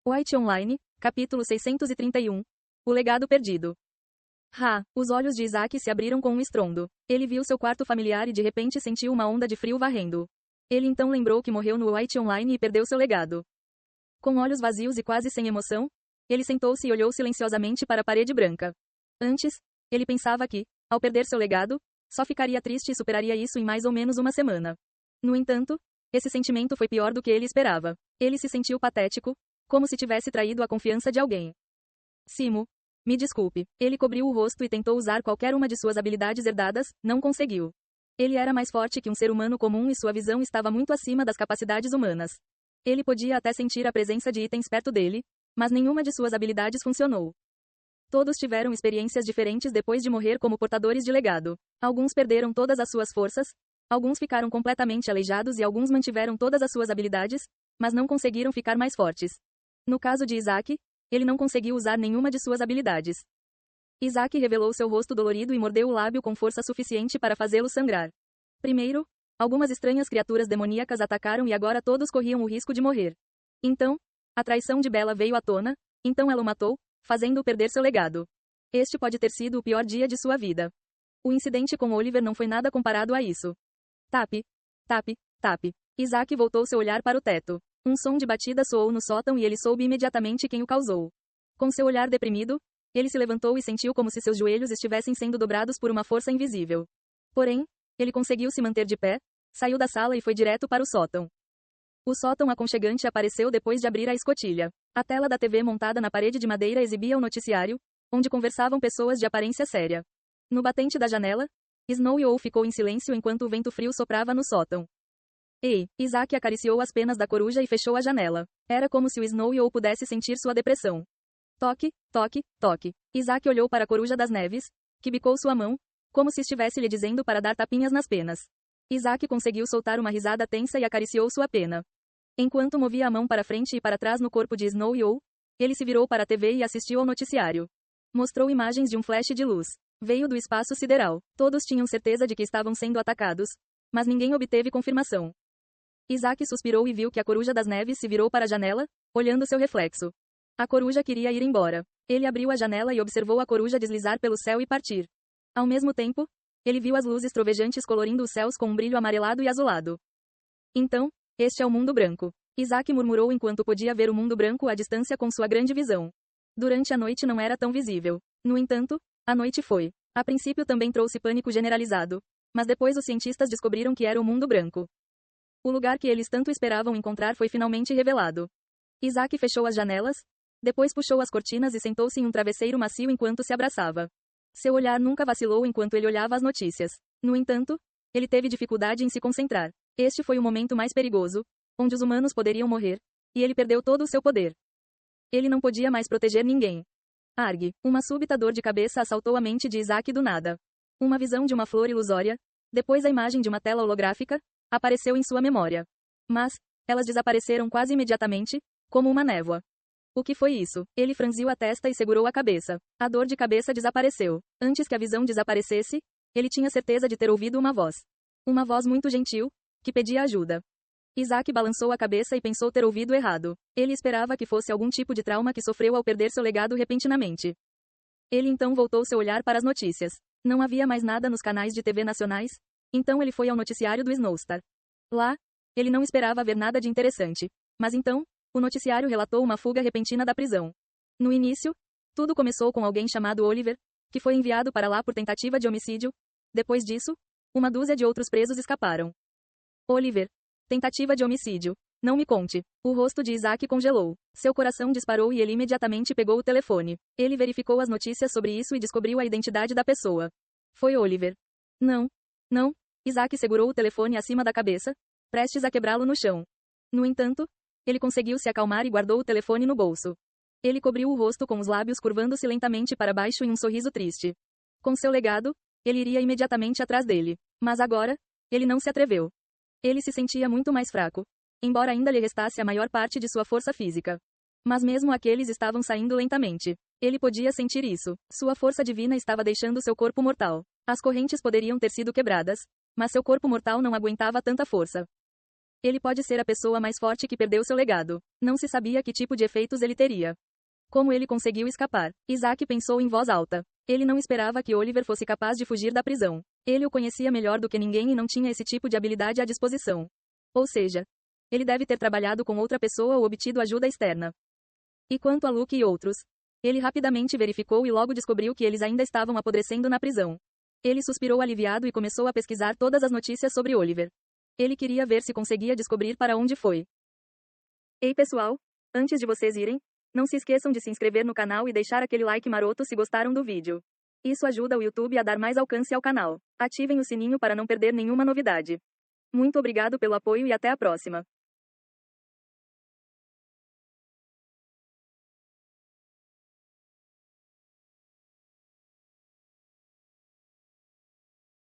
White Online, capítulo 631. O legado perdido. Os olhos de Isaac se abriram com um estrondo. Ele viu seu quarto familiar e de repente sentiu uma onda de frio varrendo. Ele então lembrou que morreu no White Online e perdeu seu legado. Com olhos vazios e quase sem emoção, ele sentou-se e olhou silenciosamente para a parede branca. Antes, ele pensava que, ao perder seu legado, só ficaria triste e superaria isso em mais ou menos uma semana. No entanto, esse sentimento foi pior do que ele esperava. Ele se sentiu patético, como se tivesse traído a confiança de alguém. Simo, me desculpe. Ele cobriu o rosto e tentou usar qualquer uma de suas habilidades herdadas, não conseguiu. Ele era mais forte que um ser humano comum e sua visão estava muito acima das capacidades humanas. Ele podia até sentir a presença de itens perto dele, mas nenhuma de suas habilidades funcionou. Todos tiveram experiências diferentes depois de morrer como portadores de legado. Alguns perderam todas as suas forças, alguns ficaram completamente aleijados e alguns mantiveram todas as suas habilidades, mas não conseguiram ficar mais fortes. No caso de Isaac, ele não conseguiu usar nenhuma de suas habilidades. Isaac revelou seu rosto dolorido e mordeu o lábio com força suficiente para fazê-lo sangrar. Primeiro, algumas estranhas criaturas demoníacas atacaram e agora todos corriam o risco de morrer. Então, a traição de Bella veio à tona, então ela o matou, fazendo-o perder seu legado. Este pode ter sido o pior dia de sua vida. O incidente com Oliver não foi nada comparado a isso. Tap, tap, tap. Isaac voltou seu olhar para o teto. Um som de batida soou no sótão e ele soube imediatamente quem o causou. Com seu olhar deprimido, ele se levantou e sentiu como se seus joelhos estivessem sendo dobrados por uma força invisível. Porém, ele conseguiu se manter de pé, saiu da sala e foi direto para o sótão. O sótão aconchegante apareceu depois de abrir a escotilha. A tela da TV montada na parede de madeira exibia o noticiário, onde conversavam pessoas de aparência séria. No batente da janela, Snow Owl ficou em silêncio enquanto o vento frio soprava no sótão. Ei, Isaac acariciou as penas da coruja e fechou a janela. Era como se o Snow Owl pudesse sentir sua depressão. Toque, toque, toque. Isaac olhou para a coruja das neves, que bicou sua mão, como se estivesse lhe dizendo para dar tapinhas nas penas. Isaac conseguiu soltar uma risada tensa e acariciou sua pena. Enquanto movia a mão para frente e para trás no corpo de Snow Owl, ele se virou para a TV e assistiu ao noticiário. Mostrou imagens de um flash de luz. Veio do espaço sideral. Todos tinham certeza de que estavam sendo atacados, mas ninguém obteve confirmação. Isaac suspirou e viu que a coruja das neves se virou para a janela, olhando seu reflexo. A coruja queria ir embora. Ele abriu a janela e observou a coruja deslizar pelo céu e partir. Ao mesmo tempo, ele viu as luzes trovejantes colorindo os céus com um brilho amarelado e azulado. Então, este é o mundo branco. Isaac murmurou enquanto podia ver o mundo branco à distância com sua grande visão. Durante a noite não era tão visível. No entanto, a noite foi. A princípio também trouxe pânico generalizado. Mas depois os cientistas descobriram que era o mundo branco. O lugar que eles tanto esperavam encontrar foi finalmente revelado. Isaac fechou as janelas, depois puxou as cortinas e sentou-se em um travesseiro macio enquanto se abraçava. Seu olhar nunca vacilou enquanto ele olhava as notícias. No entanto, ele teve dificuldade em se concentrar. Este foi o momento mais perigoso, onde os humanos poderiam morrer, e ele perdeu todo o seu poder. Ele não podia mais proteger ninguém. Arg! Uma súbita dor de cabeça assaltou a mente de Isaac do nada. Uma visão de uma flor ilusória, depois a imagem de uma tela holográfica, apareceu em sua memória. Mas, elas desapareceram quase imediatamente, como uma névoa. O que foi isso? Ele franziu a testa e segurou a cabeça. A dor de cabeça desapareceu. Antes que a visão desaparecesse, ele tinha certeza de ter ouvido uma voz. Uma voz muito gentil, que pedia ajuda. Isaac balançou a cabeça e pensou ter ouvido errado. Ele esperava que fosse algum tipo de trauma que sofreu ao perder seu legado repentinamente. Ele então voltou seu olhar para as notícias. Não havia mais nada nos canais de TV nacionais, então ele foi ao noticiário do Snowstar. Lá, ele não esperava ver nada de interessante. Mas então, o noticiário relatou uma fuga repentina da prisão. No início, tudo começou com alguém chamado Oliver, que foi enviado para lá por tentativa de homicídio. Depois disso, uma dúzia de outros presos escaparam. Oliver. Tentativa de homicídio. Não me conte. O rosto de Isaac congelou. Seu coração disparou e ele imediatamente pegou o telefone. Ele verificou as notícias sobre isso e descobriu a identidade da pessoa. Foi Oliver. Não. Não. Isaac segurou o telefone acima da cabeça, prestes a quebrá-lo no chão. No entanto, ele conseguiu se acalmar e guardou o telefone no bolso. Ele cobriu o rosto com os lábios curvando-se lentamente para baixo em um sorriso triste. Com seu legado, ele iria imediatamente atrás dele. Mas agora, ele não se atreveu. Ele se sentia muito mais fraco, embora ainda lhe restasse a maior parte de sua força física. Mas mesmo aqueles estavam saindo lentamente. Ele podia sentir isso. Sua força divina estava deixando seu corpo mortal. As correntes poderiam ter sido quebradas, mas seu corpo mortal não aguentava tanta força. Ele pode ser a pessoa mais forte que perdeu seu legado. Não se sabia que tipo de efeitos ele teria. Como ele conseguiu escapar? Isaac pensou em voz alta. Ele não esperava que Oliver fosse capaz de fugir da prisão. Ele o conhecia melhor do que ninguém e não tinha esse tipo de habilidade à disposição. Ou seja, ele deve ter trabalhado com outra pessoa ou obtido ajuda externa. E quanto a Luke e outros? Ele rapidamente verificou e logo descobriu que eles ainda estavam apodrecendo na prisão. Ele suspirou aliviado e começou a pesquisar todas as notícias sobre Oliver. Ele queria ver se conseguia descobrir para onde foi. Ei pessoal, antes de vocês irem, não se esqueçam de se inscrever no canal e deixar aquele like maroto se gostaram do vídeo. Isso ajuda o YouTube a dar mais alcance ao canal. Ativem o sininho para não perder nenhuma novidade. Muito obrigado pelo apoio e até a próxima.